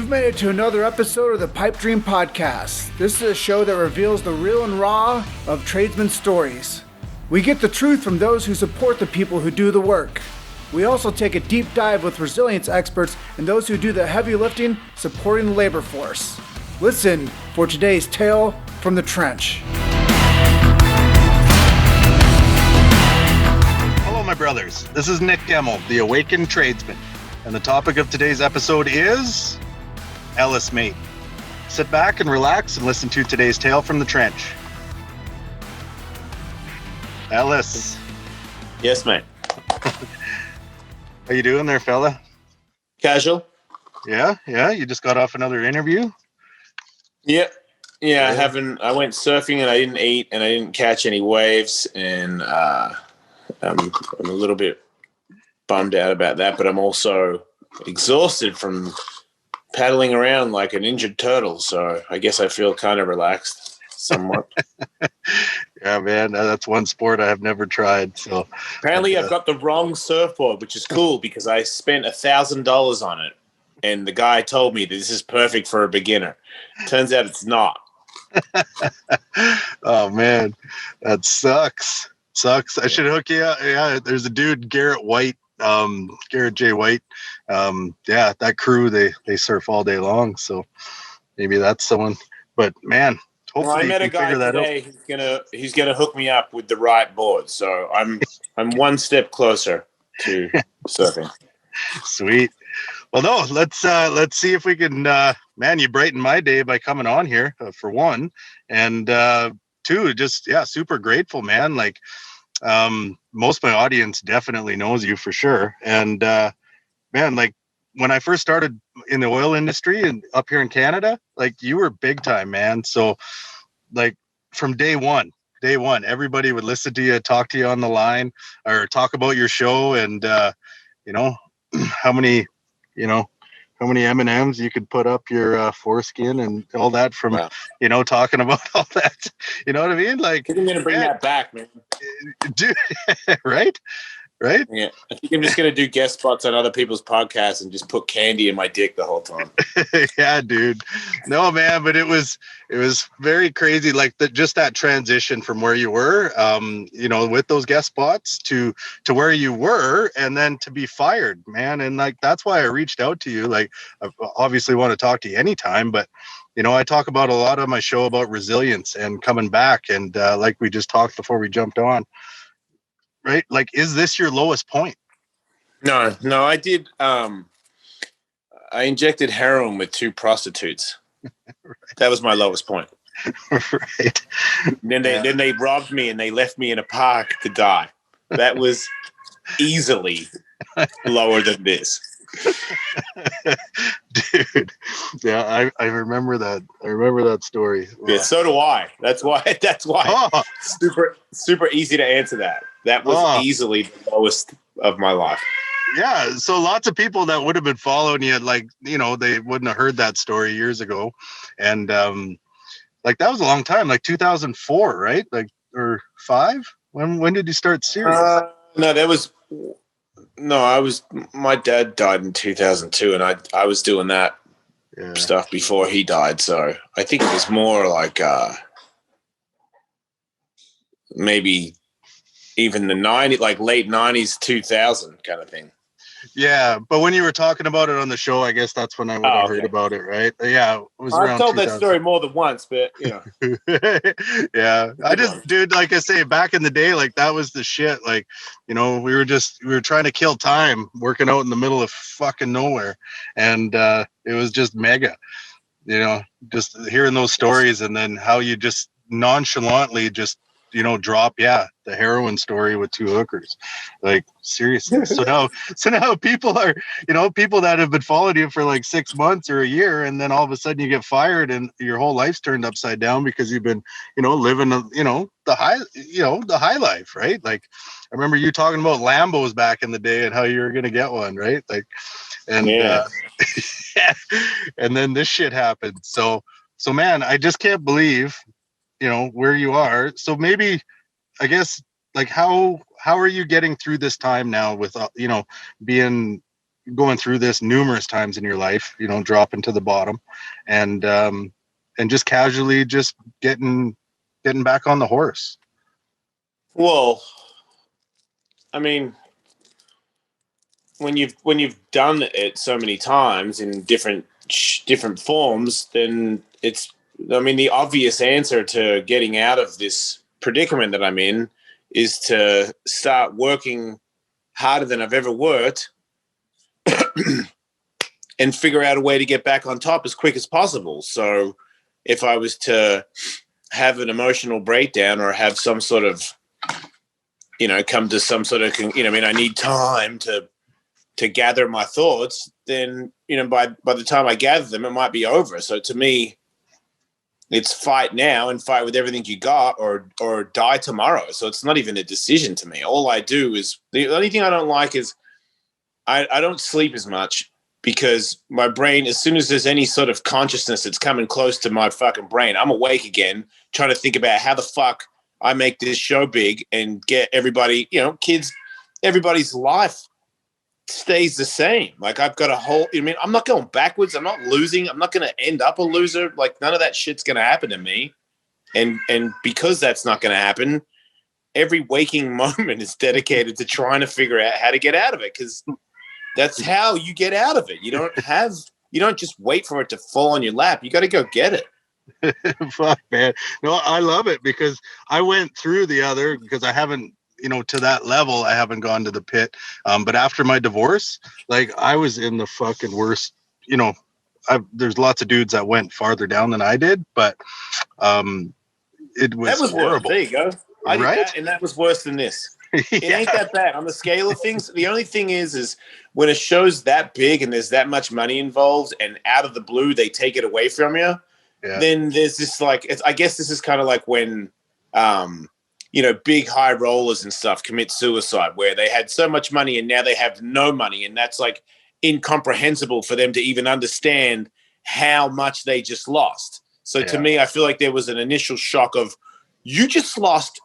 You've made it to another episode of the Pipe Dream Podcast. This is a show that reveals the real and raw of tradesmen's stories. We get the truth from those who support the people who do the work. We also take a deep dive with resilience experts and those who do the heavy lifting supporting the labor force. Listen for today's tale from the trench. Hello, my brothers. This is Nick Gemmel, the Awakened Tradesman. And the topic of today's episode is Ellis, mate. Sit back and relax and listen to today's tale from the trench. Ellis. Yes, mate. How you doing there, fella? Casual. Yeah. You just got off another interview? Yeah. I went surfing and I didn't eat and I didn't catch any waves, and I'm a little bit bummed out about that, but I'm also exhausted from paddling around like an injured turtle, so I guess I feel kind of relaxed somewhat. Yeah, man, that's one sport I have never tried. So apparently I've got the wrong surfboard, which is cool because I spent $1,000 on it, and the guy told me this is perfect for a beginner. Turns out it's not. Oh man, that sucks. I should hook you up. Yeah, there's a dude, Garrett J. White. That crew, they surf all day long. So maybe that's someone. But man, hopefully I met a guy today who's gonna hook me up with the right board. So I'm one step closer to surfing. Sweet. Well, no, let's see if we can. Man, you brighten my day by coming on here for one, and two, just super grateful, man. Like. Most of my audience definitely knows you for sure. And, man, like when I first started in the oil industry and up here in Canada, like you were big time, man. So like from day one, everybody would listen to you, talk to you on the line or talk about your show and, how many M&Ms you could put up your foreskin and all that from, wow. Talking about all that, you know what I mean? Like, I think I'm going to bring that back, man. Dude, right? Yeah. I think I'm just going to do guest spots on other people's podcasts and just put candy in my dick the whole time. Yeah, dude. No, man, but it was very crazy. Like just that transition from where you were, with those guest spots to where you were and then to be fired, man. And like, that's why I reached out to you. Like, I obviously want to talk to you anytime, but I talk about a lot on my show about resilience and coming back. And like we just talked before we jumped on, right? Like, is this your lowest point? No, I did. I injected heroin with 2 prostitutes. Right. That was my lowest point. Right. Then they robbed me and they left me in a park to die. That was easily lower than this. Dude, yeah, I remember that. I remember that story. Yeah, so do I. That's why. Oh. Super easy to answer that. That was easily the lowest of my life. Yeah, so lots of people that would have been following you, like, they wouldn't have heard that story years ago. And like that was a long time, like 2004, right? Like, or 5? When did you start Sirius? My dad died in 2002 and I was doing that stuff before he died. So I think it was more like maybe even the 90s, like late 90s, 2000 kind of thing. Yeah, but when you were talking about it on the show, I guess that's when I would have heard about it, right? Yeah, it was around. I've told that story more than once, but yeah, dude, like I say, back in the day, like that was the shit. Like, we were trying to kill time, working out in the middle of fucking nowhere, and it was just mega. Just hearing those stories, and then how you just nonchalantly just drop the heroin story with 2 hookers, like seriously. So now people are people that have been following you for like 6 months or a year, and then all of a sudden you get fired and your whole life's turned upside down because you've been living the high life, right? Like I remember you talking about Lambos back in the day and how you were gonna get one, right? Like, and and then this shit happened. So man, I just can't believe where you are. So maybe, I guess, like how are you getting through this time now with being going through this numerous times in your life, you know, dropping to the bottom, and just casually just getting back on the horse. Well, I mean, when you've done it so many times in different forms, then it's, I mean, the obvious answer to getting out of this predicament that I'm in is to start working harder than I've ever worked and figure out a way to get back on top as quick as possible. So if I was to have an emotional breakdown or have some sort of, you know, come to some sort of, you know, I mean, I need time to gather my thoughts, then, you know, by the time I gather them, it might be over. So to me, it's fight now and fight with everything you got, or die tomorrow. So it's not even a decision to me. All I do is, the only thing I don't like is I don't sleep as much, because my brain, as soon as there's any sort of consciousness that's coming close to my fucking brain, I'm awake again, trying to think about how the fuck I make this show big and get everybody, you know, kids, everybody's life stays the same. Like, I've got a whole, I mean, I'm not going backwards. I'm not losing. I'm not going to end up a loser. Like, none of that shit's going to happen to me. And because that's not going to happen, every waking moment is dedicated to trying to figure out how to get out of it. Cause that's how you get out of it. You don't just wait for it to fall on your lap. You got to go get it. Fuck, man. No, I love it, because I went through the other, because I haven't, you know, to that level, I haven't gone to the pit. But after my divorce, like, I was in the fucking worst, you know, there's lots of dudes that went farther down than I did, but it was horrible. There you go. I did Right? that, and that was worse than this. It Yeah. ain't that bad on the scale of things. The only thing is when a show's that big and there's that much money involved, and out of the blue they take it away from you, then there's this, like, I guess this is kind of like when you know, big high rollers and stuff commit suicide, where they had so much money and now they have no money, and that's like incomprehensible for them to even understand how much they just lost. So to me, I feel like there was an initial shock of, you just lost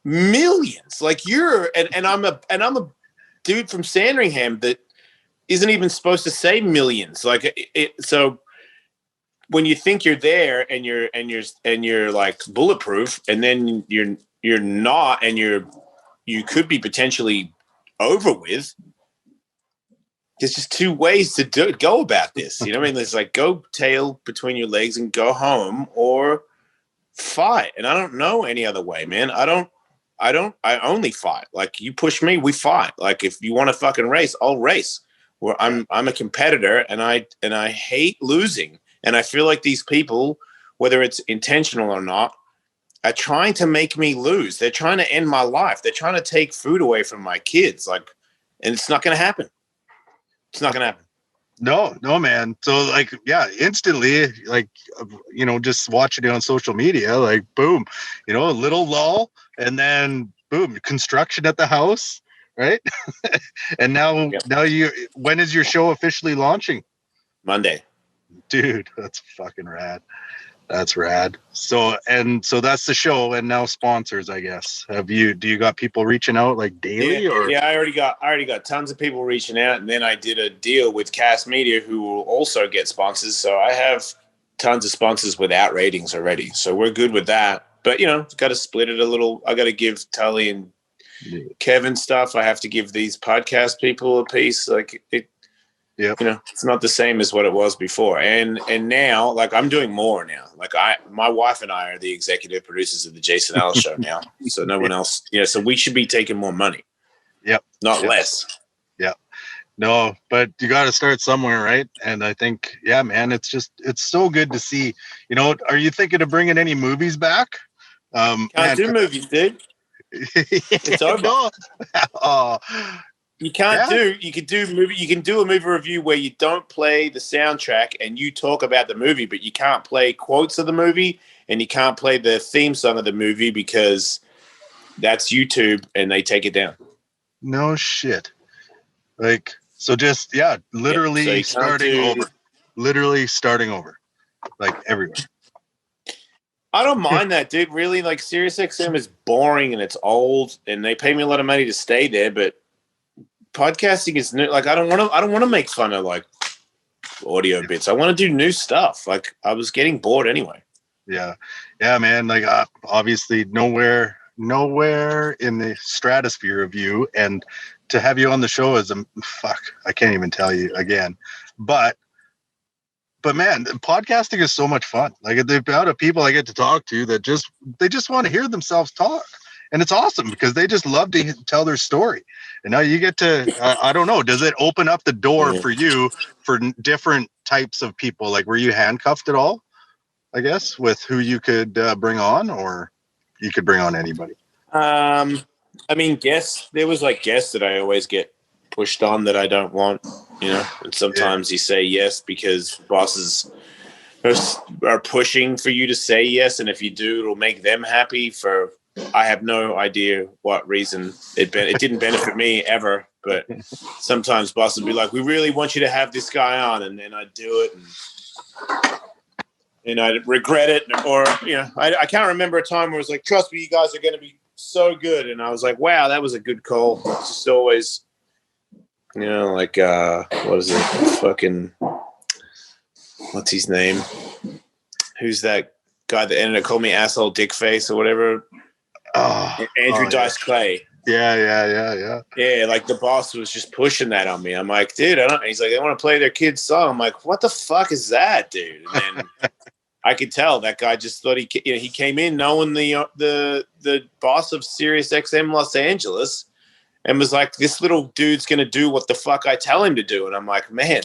millions. Like, and I'm a dude from Sandringham that isn't even supposed to say millions. Like, so when you think you're there and you're like bulletproof, and then you're not, and you could be potentially over with. There's just two ways to go about this. You know what I mean? There's like, go tail between your legs and go home, or fight. And I don't know any other way, man. I only fight. Like, you push me, we fight. Like, if you want to fucking race, I'll race. Where I'm a competitor, and I hate losing. And I feel like these people, whether it's intentional or not, are trying to make me lose. They're trying to end my life. They're trying to take food away from my kids. Like, and it's not going to happen. It's not going to happen. No, man. So, like, yeah, instantly, like, you know, just watching it on social media, like, boom, you know, a little lull, and then boom, construction at the house, right? And now when is your show officially launching? Monday. Dude, that's fucking rad. That's rad. So that's the show, and now sponsors, I guess. Do you got people reaching out like daily? Yeah, I already got tons of people reaching out, and then I did a deal with Cast Media, who will also get sponsors. So I have tons of sponsors without ratings already. So we're good with that. But, you know, got to split it a little. I got to give Tully and Kevin stuff. I have to give these podcast people a piece. Like, it. Yeah, you know, it's not the same as what it was before. And now, like, I'm doing more now. Like, my wife and I are the executive producers of the Jason Ellis show now. So no one else. Yeah. So we should be taking more money. Yep. Not less. Yeah. No, but you got to start somewhere, right? And I think, yeah, man, it's so good to see. You know, are you thinking of bringing any movies back? Can't do movies, dude. It's over. No. Oh. You can't you can do a movie review where you don't play the soundtrack and you talk about the movie, but you can't play quotes of the movie, and you can't play the theme song of the movie, because that's YouTube and they take it down. No shit. Like, so just, literally starting over, like, everywhere. I don't mind that, dude. Really, like, Sirius XM is boring and it's old, and they pay me a lot of money to stay there, but podcasting is new. Like, I don't want to make fun of like audio bits. I want to do new stuff. Like, I was getting bored anyway. Yeah, man. Like, obviously, nowhere in the stratosphere of you, and to have you on the show is I can't even tell you again. But man, podcasting is so much fun. Like, the amount of people I get to talk to that just want to hear themselves talk. And it's awesome because they just love to tell their story. And now you get to, I don't know, does it open up the door for you for different types of people? Like, were you handcuffed at all, I guess, with who you could bring on, or you could bring on anybody? I mean, there was like guests that I always get pushed on that I don't want, you know, and sometimes you say yes because bosses are pushing for you to say yes. And if you do, it'll make them happy for, I have no idea what reason. It didn't benefit me ever, but sometimes bosses will be like, we really want you to have this guy on. And then I do it and I regret it. Or, you know, I can't remember a time where it was like, trust me, you guys are going to be so good. And I was like, wow, that was a good call. It's just always, you know, like, what is it? Fucking, what's his name? Who's that guy that ended up calling me asshole dick face or whatever? Andrew Dice Clay. Yeah. Yeah, like the boss was just pushing that on me. I'm like, dude, I don't. He's like, they want to play their kid's song. I'm like, what the fuck is that, dude? And then I could tell that guy just thought he came in knowing the boss of Sirius XM Los Angeles, and was like, this little dude's gonna do what the fuck I tell him to do. And I'm like, man,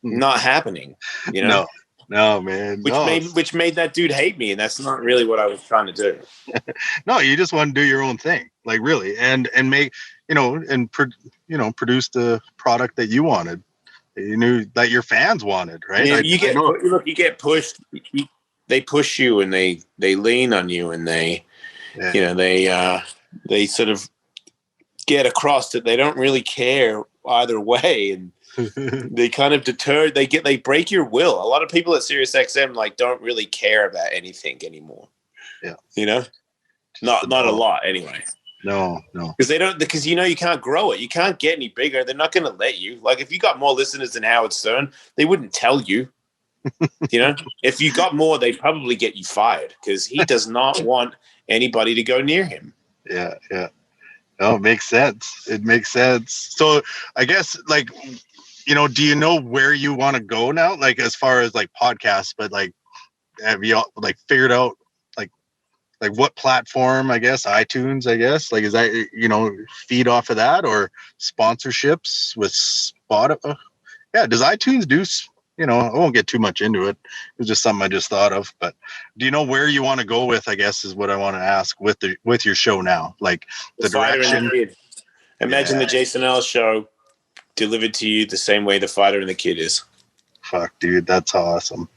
not happening. You know. No, man. Which made that dude hate me, and that's not really what I was trying to do. No, you just want to do your own thing, like, really, and make, produce the product that you wanted, you knew that your fans wanted, right? Yeah, you get pushed. They push you, and they lean on you, and they sort of get across that they don't really care either way, and they kind of deter. They break your will. A lot of people at Sirius XM like don't really care about anything anymore. Yeah, you know, not a lot anyway. No, because you can't grow it. You can't get any bigger. They're not going to let you. Like, if you got more listeners than Howard Stern, they wouldn't tell you. You know, if you got more, they'd probably get you fired because he does not want anybody to go near him. Yeah. No, it makes sense. So I guess, like, do you know where you want to go now? Like, as far as like podcasts, but like, have you like figured out like what platform? I guess iTunes. I guess, like, is that feed off of that, or sponsorships with Spotify? Yeah, does iTunes do? I won't get too much into it. It's just something I just thought of. But do you know where you want to go with? I guess is what I want to ask with your show now, like the direction. Imagine the Jason Ellis show delivered to you the same way the Fighter and the Kid is. Fuck, dude, that's awesome,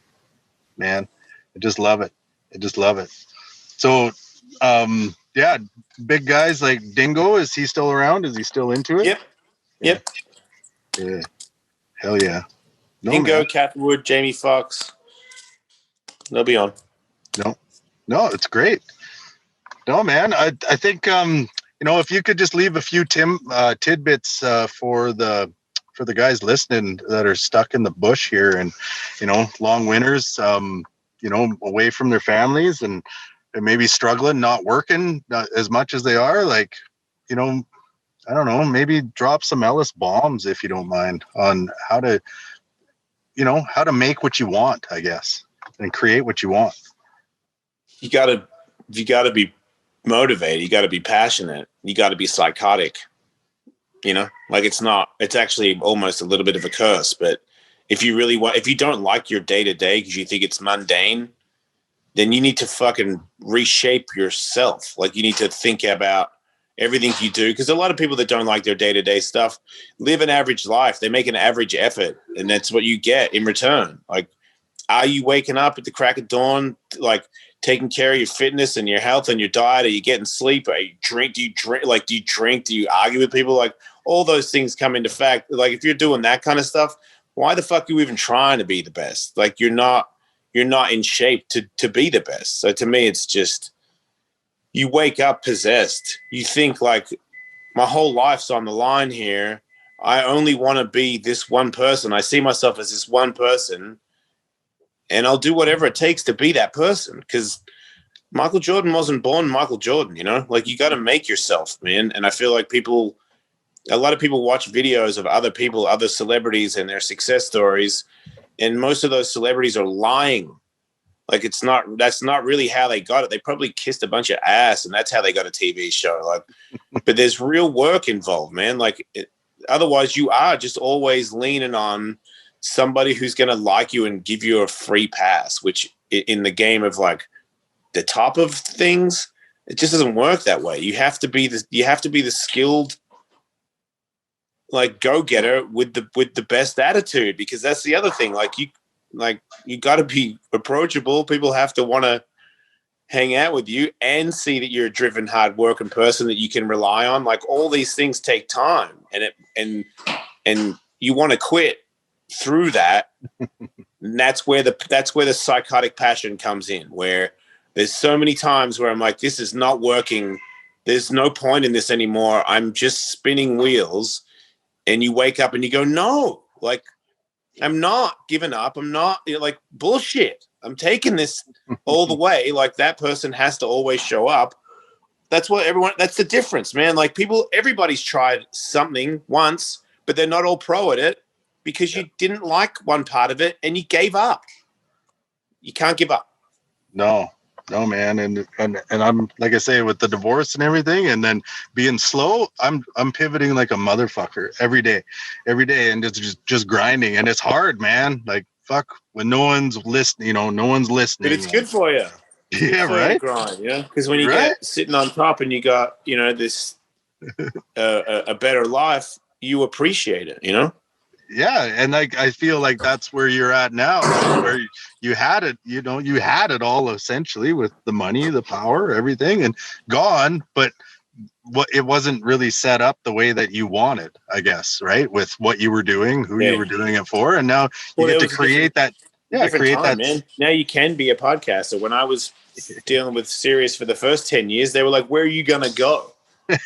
man. I just love it. So, big guys like Dingo, is he still around? Is he still into it? Yep. Yeah. Hell yeah. No, Dingo, Catwood, Jamie Foxx. They'll be on. No, it's great. No, man. I think if you could just leave a few tidbits for the guys listening that are stuck in the bush here, and long winters, away from their families, and maybe struggling, not working as much as they are, like, I don't know, maybe drop some Ellis bombs, if you don't mind, on how to make what you want, I guess, and create what you want. You gotta be motivated. You gotta be passionate. You gotta be psychotic. Like, it's actually almost a little bit of a curse, but if you don't like your day to day because you think it's mundane, then you need to fucking reshape yourself. Like, you need to think about everything you do, because a lot of people that don't like their day to day stuff live an average life. They make an average effort, and that's what you get in return. Like, are you waking up at the crack of dawn, like taking care of your fitness and your health and your diet? Are you getting sleep? Do you drink? Do you argue with people? Like, all those things come into fact. Like, if you're doing that kind of stuff, why the fuck are you even trying to be the best? Like, you're not in shape to be the best. So to me, it's just, you wake up possessed. You think like my whole life's on the line here. I only want to be this one person. I see myself as this one person, and I'll do whatever it takes to be that person, because Michael Jordan wasn't born Michael Jordan, you know? Like, you got to make yourself, man. And I feel like a lot of people watch videos of other people, other celebrities and their success stories, and most of those celebrities are lying. Like, that's not really how they got it. They probably kissed a bunch of ass, and that's how they got a TV show. Like, but there's real work involved, man. Like, otherwise you are just always leaning on somebody who's going to like you and give you a free pass, which in the game of like the top of things, it just doesn't work that way. You have to be the skilled, like, go-getter with the best attitude, because that's the other thing. You got to be approachable. People have to want to hang out with you and see that you're a driven, hard-working person that you can rely on. Like, all these things take time, and you want to quit through that. And that's where the psychotic passion comes in, where there's so many times where I'm like, this is not working. There's no point in this anymore. I'm just spinning wheels. And you wake up and you go, no, like, I'm not giving up. I'm not, like, bullshit. I'm taking this all the way. Like, that person has to always show up. That's the difference, man. Like, everybody's tried something once, but they're not all pro at it because you didn't like one part of it and you gave up. You can't give up. No, man, and I'm, like I say, with the divorce and everything, and then being slow, I'm pivoting like a motherfucker every day, and it's just grinding, and it's hard, man. Like, fuck, when no one's listening, no one's listening. But it's good for you. Yeah, right. Grind, yeah, because when you get sitting on top and you got this a better life, you appreciate it, Yeah, and like, I feel like that's where you're at now, right? Where you had it, you had it all essentially, with the money, the power, everything, and gone, but it wasn't really set up the way that you wanted, I guess, right? With what you were doing, who you were doing it for, and now you get to create that. Yeah, create time, that. Man. Now you can be a podcaster. When I was dealing with Sirius for the first 10 years, they were like, "Where are you gonna go?"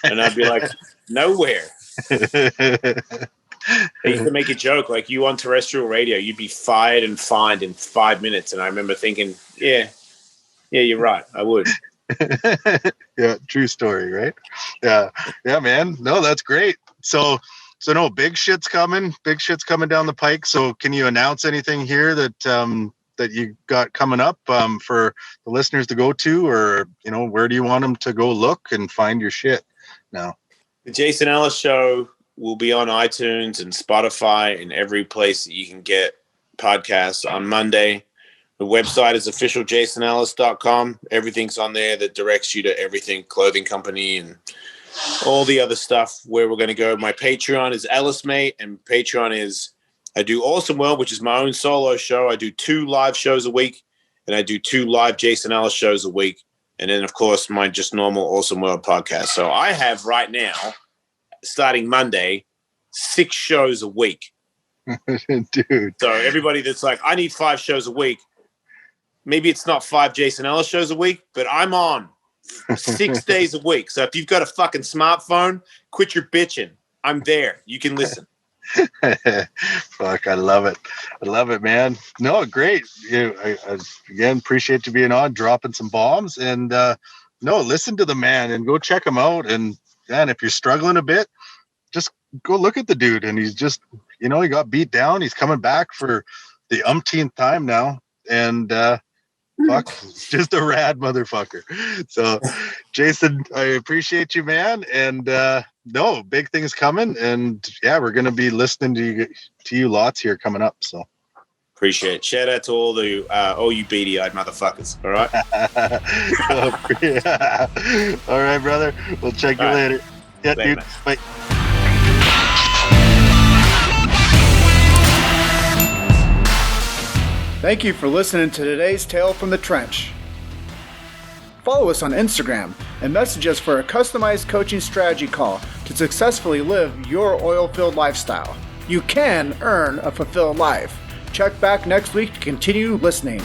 And I'd be like, "Nowhere." They used to make a joke, like, you on terrestrial radio, you'd be fired and fined in 5 minutes. And I remember thinking, yeah, you're right, I would. Yeah, true story, right? Yeah, man. No, that's great. So no, big shit's coming down the pike. So can you announce anything here that you got coming up for the listeners to go to, or where do you want them to go look and find your shit now? The Jason Ellis Show will be on iTunes and Spotify and every place that you can get podcasts on Monday. The website is officialjasonellis.com. Everything's on there that directs you to everything, clothing company and all the other stuff, where we're going to go. My Patreon is Ellis Mate, and Patreon is, I do Awesome World, which is my own solo show. I do 2 live shows a week, and I do 2 live Jason Ellis shows a week. And then, of course, my just normal Awesome World podcast. So I have right now, starting Monday, 6 shows a week. Dude. So everybody that's like, I need 5 shows a week, maybe it's not 5 Jason Ellis shows a week, but I'm on 6 days a week. So if you've got a fucking smartphone, quit your bitching. I'm there. You can listen. Fuck, I love it, man. No, great. I again appreciate you being on, dropping some bombs, and listen to the man and go check him out. And man, if you're struggling a bit, just go look at the dude. And he's just, he got beat down. He's coming back for the umpteenth time now. And fuck, he's just a rad motherfucker. So Jason, I appreciate you, man. And big things coming. And yeah, we're going to be listening to you lots here coming up. So appreciate it. Shout out to all you beady-eyed motherfuckers. All right. All right, brother. We'll check you later. Yeah, dude. Man. Bye. Thank you for listening to today's Tale from the Trench. Follow us on Instagram and message us for a customized coaching strategy call to successfully live your oil-filled lifestyle. You can earn a fulfilled life. Check back next week to continue listening.